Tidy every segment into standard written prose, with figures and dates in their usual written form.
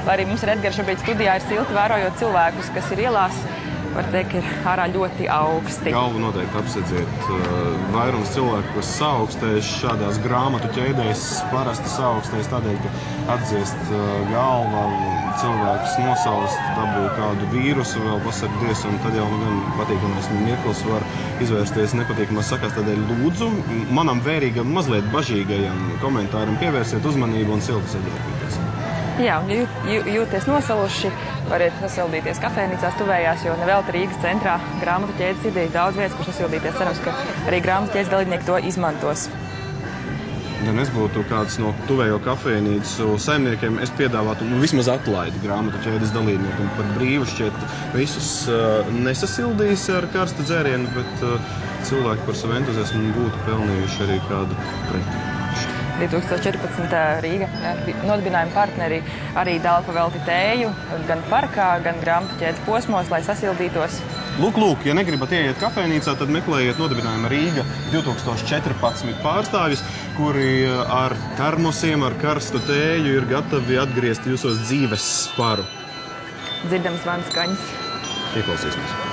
Lai arī mums ar Edgars šobrīd studijā ir silti, vērojot cilvēkus, kas ir ielās, var teikt, ka ir ārā ļoti augsti. Galvu noteikti apsedziet. Vairums cilvēku, kas saaugstēs šādās grāmatu ķēdēs, parasti saaugstēs tādēļ, ka atdziest galva, cilvēks nosalst, dabū kādu vīrusu, vēl pasargdies, un tad jau gan patīkamais mirklis var izvērsties nepatīkamās sakās. Tādēļ lūdzu manam vērīgam, mazliet bažīgajam komentāram pievērsiet uzmanību un silti saģērbieties. Jā, un jūties nosaluši, variet sasildīties kafejnīcās tuvējās, jo nevelti Rīgas centrā grāmatu ķēdes ir daudz vietas, kur sasildīties. Cerams, ka arī grāmatu ķēdes dalībnieki to izmantos. Ja es būtu kāds no tuvējo kafejnīcu saimniekiem, es piedāvātu vismaz atlaidi grāmatu ķēdes dalībniekiem. Pat brīvu šķiet visus nesasildīs ar karstu dzērienu, bet cilvēki par savu entuziasmu būtu pelnījuši arī kādu preti. 2014. Rīga nodibinājuma partneri arī dala pavelti tēju gan parkā, gan grāmatu ķēdes posmos, lai sasildītos. Lūk, ja negribat ieiet kafejnīcā, tad meklējiet nodibinājuma Rīga 2014 pārstāvjus, kuri ar termosiem, ar karstu tēju ir gatavi atgriezt jūsos dzīves sparu. Dzirdam zvanu skaņas. Ieklausīsimies.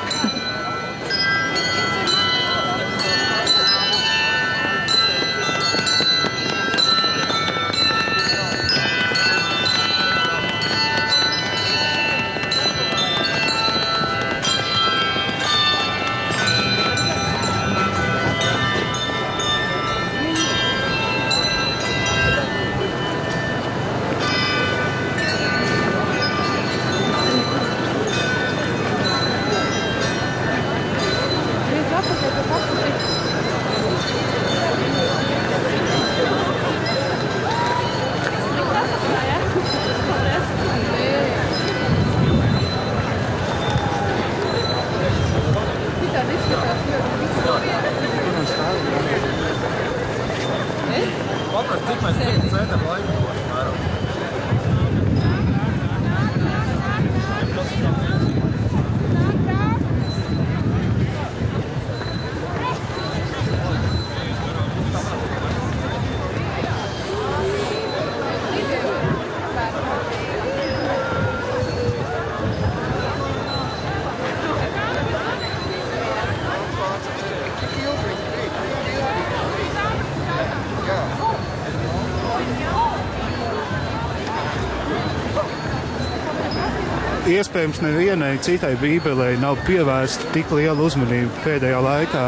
Iespējams, nevienai citai bībelei nav pievērsta tik liela uzmanība pēdējā laikā,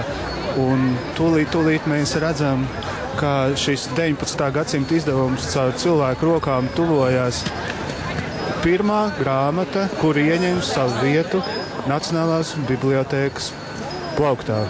un tūlīt mēs redzam, ka šis 19. gadsimta izdevums caur cilvēku rokām tuvojās. Pirmā grāmata, kur ieņem savu vietu Nacionālās bibliotēkas plauktā.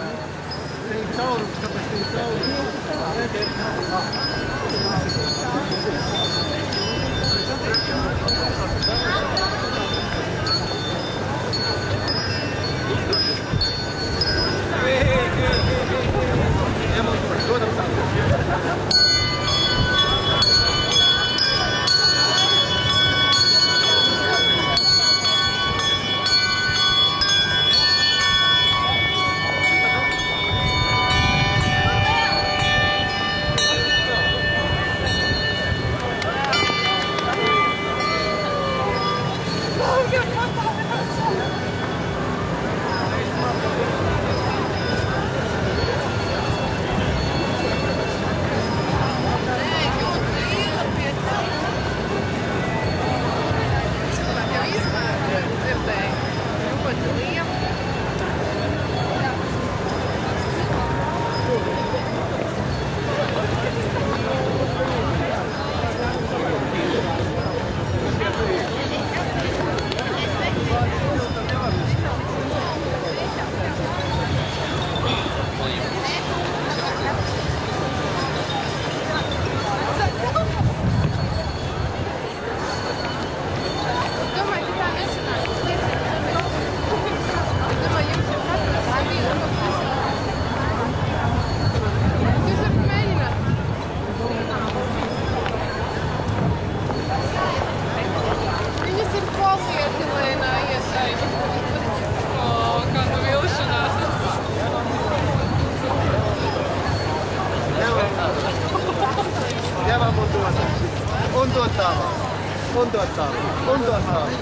Un to tālāk. Un to tālāk.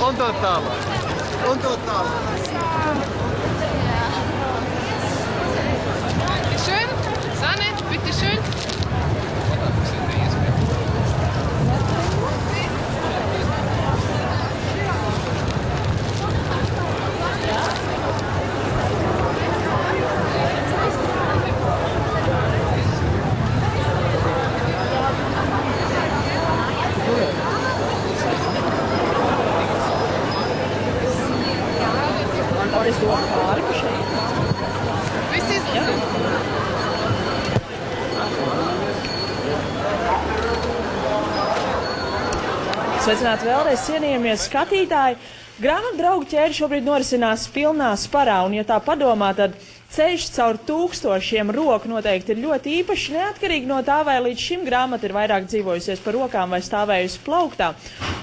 Un to tālāk. Un to tālāk. Bitte schön. Sanne, bitte schön. Sveicināti vēlreiz, cienījamies skatītāji. Grāmatu draugu ķēde šobrīd norisinās pilnā sparā, un ja tā padomā, tad ceļš caur tūkstošiem roku noteikti ir ļoti īpašs, neatkarīgi no tā, vai līdz šim grāmata ir vairāk dzīvojusies par rokām vai stāvējusi plauktā.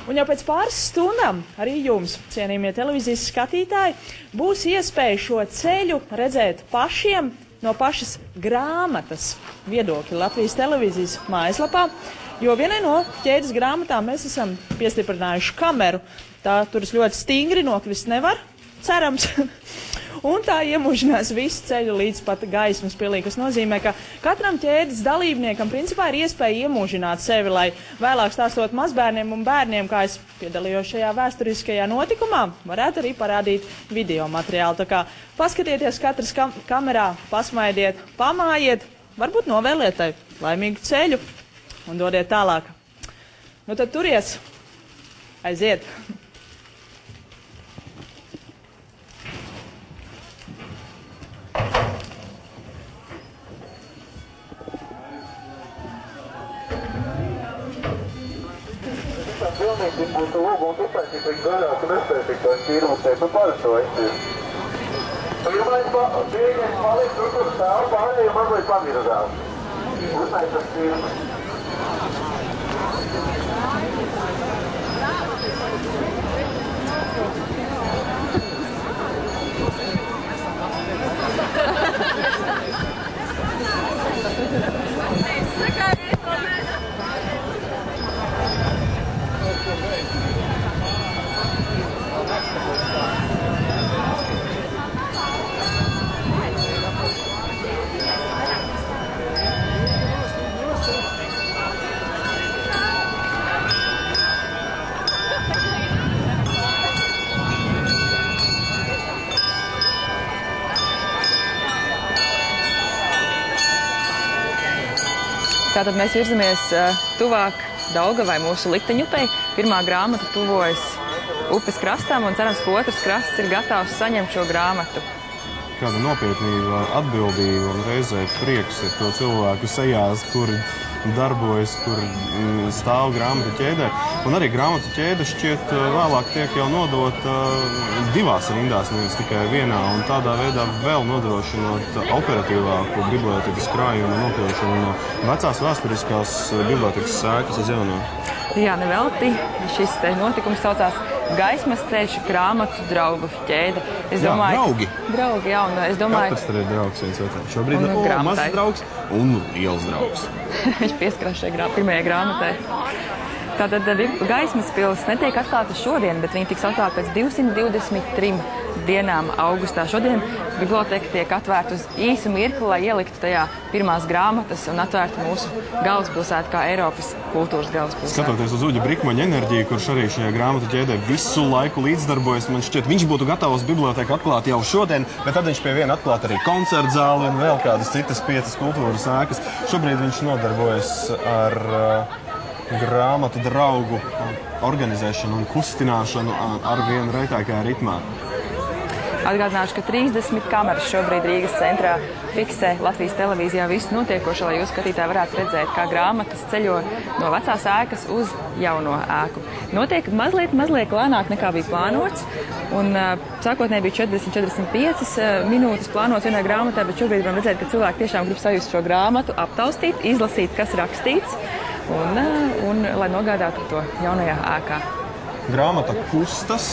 Un jau pēc pāris stundām arī jums, cienījamie televīzijas skatītāji, būs iespēja šo ceļu redzēt pašiem no pašas grāmatas viedokļa Latvijas televīzijas mājaslapā. Jo vienai no ķēdes grāmatām mēs esam piestiprinājuši kameru. Tā turas ļoti stingri, nokrist nevar, cerams. Un tā iemužinās visu ceļu līdz pat gaismas pilī, kas nozīmē, ka katram ķēdes dalībniekam principā ir iespēja iemužināt sevi, lai vēlāk stāstot mazbērniem un bērniem, kā es piedalījos šajā vēsturiskajā notikumā, varētu arī parādīt video materiālu. Tā kā paskatieties katrs kamerā, pasmaidiet, pamājiet, varbūt novēliet tai laimīgu ceļu un dodiet tālāk. Nu tad turies, aiziet! Pilnīgi būtu lūgums uztaisīt viņu garāk un nespēcīt to šķīrūtēt un parastojas. Pirmais paliek tur, kur stāv, pārējie mazliet pamirzās. Uztaisīt šķīrūtēt. Tātad mēs virzamies tuvāk Daugavai, mūsu likteņupei. Pirmā grāmata tuvojas upes krastam un cerams, ka otrs krasts ir gatavs saņemt šo grāmatu. Kāda nopietnība, atbildība un reizē prieks ir to cilvēku sejās, kuri darbojas, kur stāv grāmatu ķēdē. Un arī grāmatu ķēde šķiet vēlāk tiek jau nodota divās rindās, nevis tikai vienā, un tādā veidā vēl nodrošinot operatīvāku bibliotēkas krājumu nokļūšanu no vecās vēsturiskās bibliotēkas sēkas uz jauno. Jā, nevelti šis notikums saucās Gaismas ceļš, grāmatu draugu ķēde. Es domāju, draugi. Draugi, jā, un es domāju... Katrs tad ir draugs viens otram. Šobrīd ir mazs draugs un liels draugs. Viņš pieskarās šai pirmajai grāmatai. Tātad Gaismas pils netiek atklāta šodien, bet viņa tiks atklāta pēc 223 dienām augustā. Šodien biblioteka tiek atvērta uz īsu mirkli, lai ieliktu tajā pirmās grāmatas un atvērtu mūsu galvaspilsētu kā Eiropas kultūras galvaspilsētu. Skatoties uz Uģa Brikmaņa enerģiju, kurš arī šajā grāmatu ķēdē visu laiku līdzdarbojas, man šķiet, viņš būtu gatavs biblioteku atklāt jau šodien, bet tad viņš pie viena atklāt arī koncertu zāli un vēl kādas citas 5 kultūras ēkas. Šobrīd viņš nodarbojas ar grāmatu draugu organizēšanu un kustināšanu ar vienu reitākajā ritmā. Atgādināšu, ka 30 kameras šobrīd Rīgas centrā fiksē Latvijas televīzijā visu notiekošo, lai jūs skatītāji varētu redzēt, kā grāmatas ceļo no vecās ēkas uz jauno ēku. Notiek mazliet lēnāk nekā bija plānots, un sākotnēji bija 40-45 minūtes plānots vienā grāmatā, bet šobrīd varam redzēt, ka cilvēki tiešām grib sajust šo grāmatu, aptaustīt, izlasīt, kas rakstīts, un lai nogādātu to jaunajā ēkā. grāmata kustas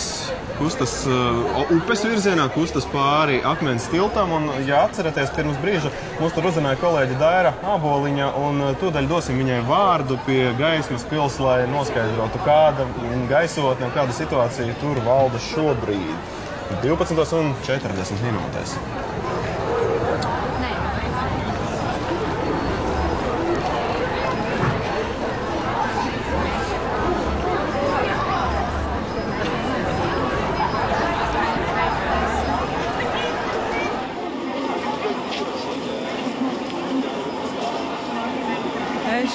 upes virzienā, kustas pāri akmens tiltam, un, ja atceraties, pirms brīža mums tur uzrunāja kolēģi Daira Āboliņa, un tūdaļ dosim viņai vārdu pie gaismas pils, lai noskaidrotu, kāda gaisotne un kāda situācija tur valda šobrīd. 12:40 minūtēs.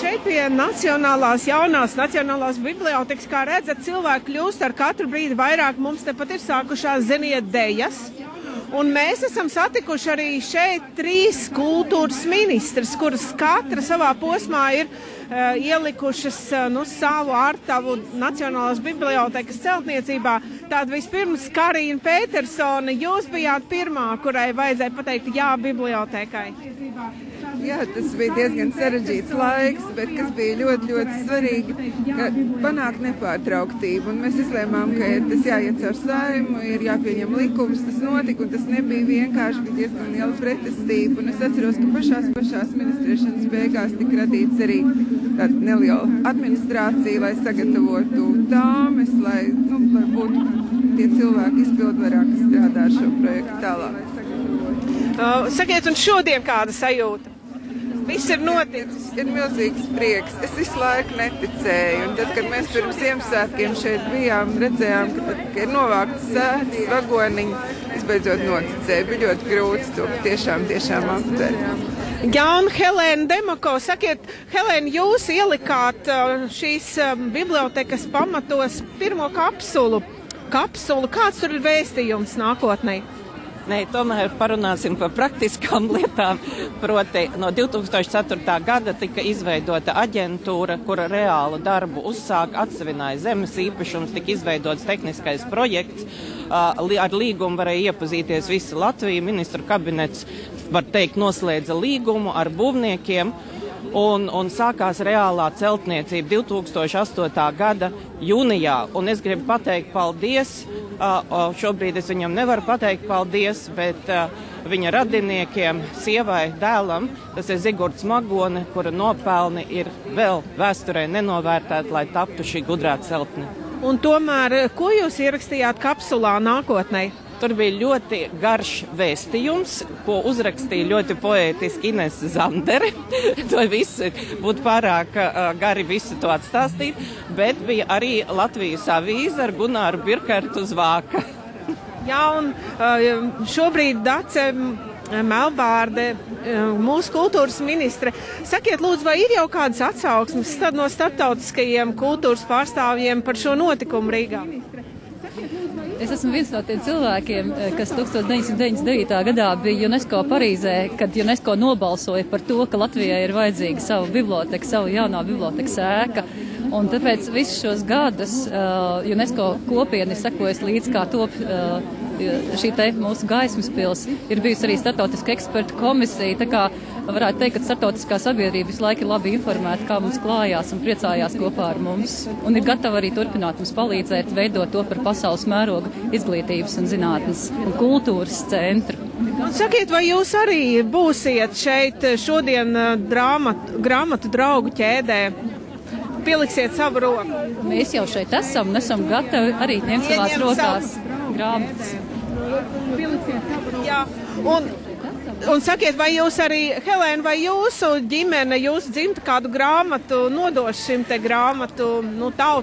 Šeit pie jaunās Nacionālās bibliotēkas, kā redzat, cilvēki kļūst ar katru brīdi vairāk. Mums tepat ir sākušās ziniet dejas. Un mēs esam satikuši arī šeit 3 kultūras ministrus, kuras katra savā posmā ir ielikušas savu ārtavu Nacionālās bibliotēkas celtniecībā. Tātad vispirms Karīna Petersone, jūs bijāt pirmā, kurai vajadzēja pateikt jā bibliotēkai. Jā, tas bija diezgan sarežģīts laiks, bet kas bija ļoti, ļoti svarīgi, ka panākt nepārtrauktību. Un mēs izlēmām, ka tas jāiet caur Saimu, ir jāpieņem likums, tas notika, un tas nebija vienkārši, bija diezgan liela pretestība. Un es atceros, ka pašās ministrēšanas beigās tika radīts arī tāda neliela administrācija, lai sagatavotu tāmes, lai būtu tie cilvēki izpildvarā, kas strādā ar šo projektu tālāk. Sakiet, un šodien kāda sajūta? Viss ir noticis. Ir milzīgs prieks. Es visu laiku neticēju. Un tad, kad mēs pirms Ziemassvētkiem šeit bijām, redzējām, ka ir novākts sētas vagoniņi, es beidzot noticēju. Bija ļoti grūti to tiešām aptvert. Jā, un Helēna Demako, sakiet, Helēna, jūs ielikāt šīs bibliotekas pamatos pirmo kapsulu. Kāds tur ir vēstījums nākotnē? Nē, tomēr parunāsim par praktiskām lietām. Proti, no 2004. gada tika izveidota aģentūra, kura reālu darbu uzsāk, atsevināja zemes īpašums, tika izveidots tehniskais projekts. Ar līgumu varēja iepazīties visa Latvija. Ministru kabinets, var teikt, noslēdza līgumu ar būvniekiem. Un sākās reālā celtniecība 2008. gada jūnijā. Un es gribu pateikt paldies. Šobrīd es viņam nevaru pateikt paldies, bet viņa radiniekiem, sievai, dēlam, tas ir Zigurds Magone, kura nopelni ir vēl vēsturē nenovērtēti, lai taptu šī gudrā celtne. Un tomēr, ko jūs ierakstījāt kapsulā nākotnē? Tur bija ļoti garš vēstījums, ko uzrakstīja ļoti poētiski Inese Zandere. To visu būtu pārāk gari visu to atstāstīt, bet bija arī Latvijas avīze ar Gunāru Birkertu uz vāka. Jā, un šobrīd Dace Melbārde, mūsu kultūras ministre. Sakiet, lūdzu, vai ir jau kādas atsauksmes no starptautiskajiem kultūras pārstāvjiem par šo notikumu Rīgā? Es esmu viens no tiem cilvēkiem, kas 1999. gadā bija UNESCO Parīzē, kad UNESCO nobalsoja par to, ka Latvijai ir vajadzīga sava biblioteka, sava jaunā bibliotekas ēka. Un tāpēc visus šos gadus UNESCO kopiena ir sekojas līdz, kā top šī te mūsu gaismas pils. Ir bijusi arī starptautiska ekspertu komisija, tā kā varētu teikt, ka starptautiskā sabiedrība visu laiku ir labi informēta, kā mums klājās un priecājās kopā ar mums. Un ir gatava arī turpināt mums palīdzēt veidot to par pasaules mēroga izglītības un zinātnes un kultūras centru. Un sakiet, vai jūs arī būsiet šeit šodien grāmatu draugu ķēdē? Pieliksiet savu roku. Mēs jau šeit esam gatavi arī ņemt savās rokās grāmatas. Jā, un sakiet, vai jūs arī, Helēna, vai jūsu ģimene, jūsu dzimta kādu grāmatu nodos šim te grāmatu tautu?